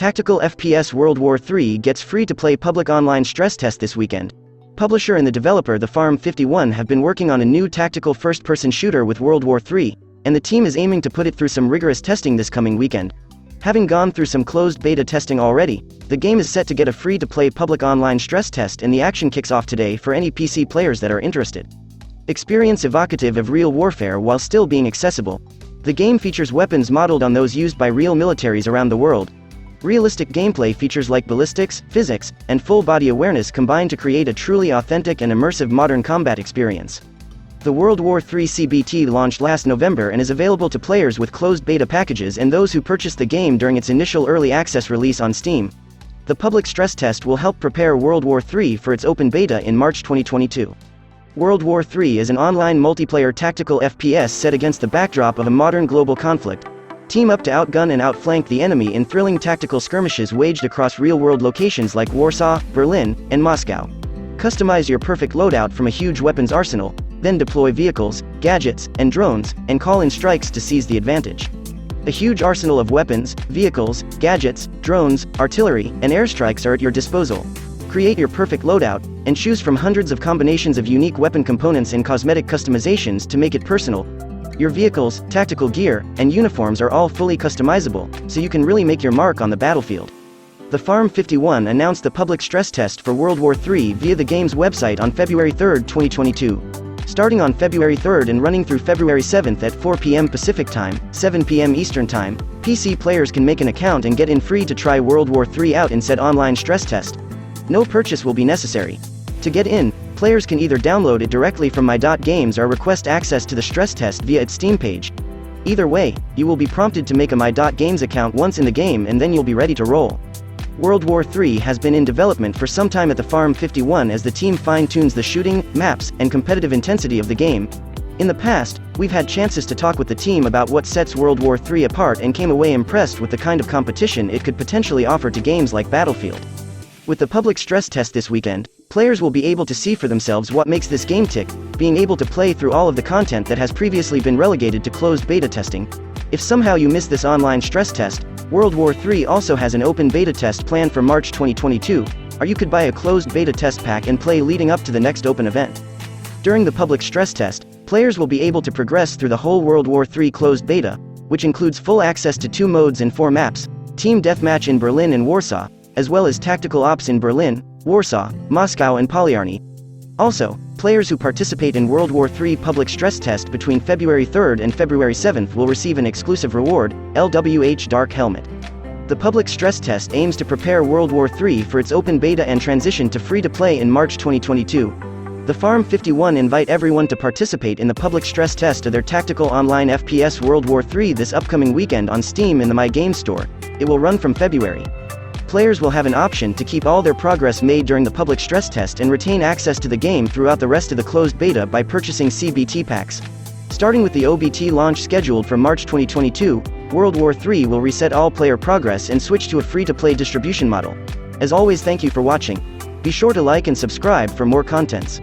Tactical FPS World War III gets free-to-play public online stress test this weekend. Publisher and the developer The Farm 51 have been working on a new tactical first-person shooter with World War III, and the team is aiming to put it through some rigorous testing this coming weekend. Having gone through some closed beta testing already, the game is set to get a free-to-play public online stress test, and the action kicks off today for any PC players that are interested. Experience evocative of real warfare while still being accessible. The game features weapons modeled on those used by real militaries around the world. Realistic gameplay features like ballistics, physics, and full-body awareness combine to create a truly authentic and immersive modern combat experience. The World War III CBT launched last November and is available to players with closed beta packages and those who purchased the game during its initial early access release on Steam. The public stress test will help prepare World War III for its open beta in March 2022. World War III is an online multiplayer tactical FPS set against the backdrop of a modern global conflict. Team up to outgun and outflank the enemy in thrilling tactical skirmishes waged across real-world locations like Warsaw, Berlin, and Moscow. Customize your perfect loadout from a huge weapons arsenal, then deploy vehicles, gadgets, and drones, and call in strikes to seize the advantage. A huge arsenal of weapons, vehicles, gadgets, drones, artillery, and airstrikes are at your disposal. Create your perfect loadout, and choose from hundreds of combinations of unique weapon components and cosmetic customizations to make it personal. Your vehicles, tactical gear, and uniforms are all fully customizable, so you can really make your mark on the battlefield. The Farm 51 announced the public stress test for World War III via the game's website on February 3, 2022. Starting on February 3 and running through February 7 at 4 p.m. Pacific Time, 7 p.m. Eastern Time, PC players can make an account and get in free to try World War III out in said online stress test. No purchase will be necessary. To get in, players can either download it directly from My.Games or request access to the stress test via its Steam page. Either way, you will be prompted to make a My.Games account once in the game and then you'll be ready to roll. World War III has been in development for some time at the Farm 51 as the team fine-tunes the shooting, maps, and competitive intensity of the game. In the past, we've had chances to talk with the team about what sets World War III apart and came away impressed with the kind of competition it could potentially offer to games like Battlefield. With the public stress test this weekend, players will be able to see for themselves what makes this game tick, being able to play through all of the content that has previously been relegated to closed beta testing. If somehow you missed this online stress test, World War III also has an open beta test planned for March 2022, or you could buy a closed beta test pack and play leading up to the next open event. During the public stress test, players will be able to progress through the whole World War III closed beta, which includes full access to 2 modes and 4 maps, Team Deathmatch in Berlin and Warsaw, as well as Tactical Ops in Berlin, Warsaw, Moscow and Polyarny. Also, players who participate in World War III public stress test between February 3 and February 7 will receive an exclusive reward, LWH Dark Helmet. The public stress test aims to prepare World War III for its open beta and transition to free-to-play in March 2022. The Farm 51 invite everyone to participate in the public stress test of their tactical online FPS World War III this upcoming weekend on Steam in the My Games store. It will run from February. Players will have an option to keep all their progress made during the public stress test and retain access to the game throughout the rest of the closed beta by purchasing CBT Packs. Starting with the OBT launch scheduled for March 2022, World War III will reset all player progress and switch to a free-to-play distribution model. As always, thank you for watching. Be sure to like and subscribe for more contents.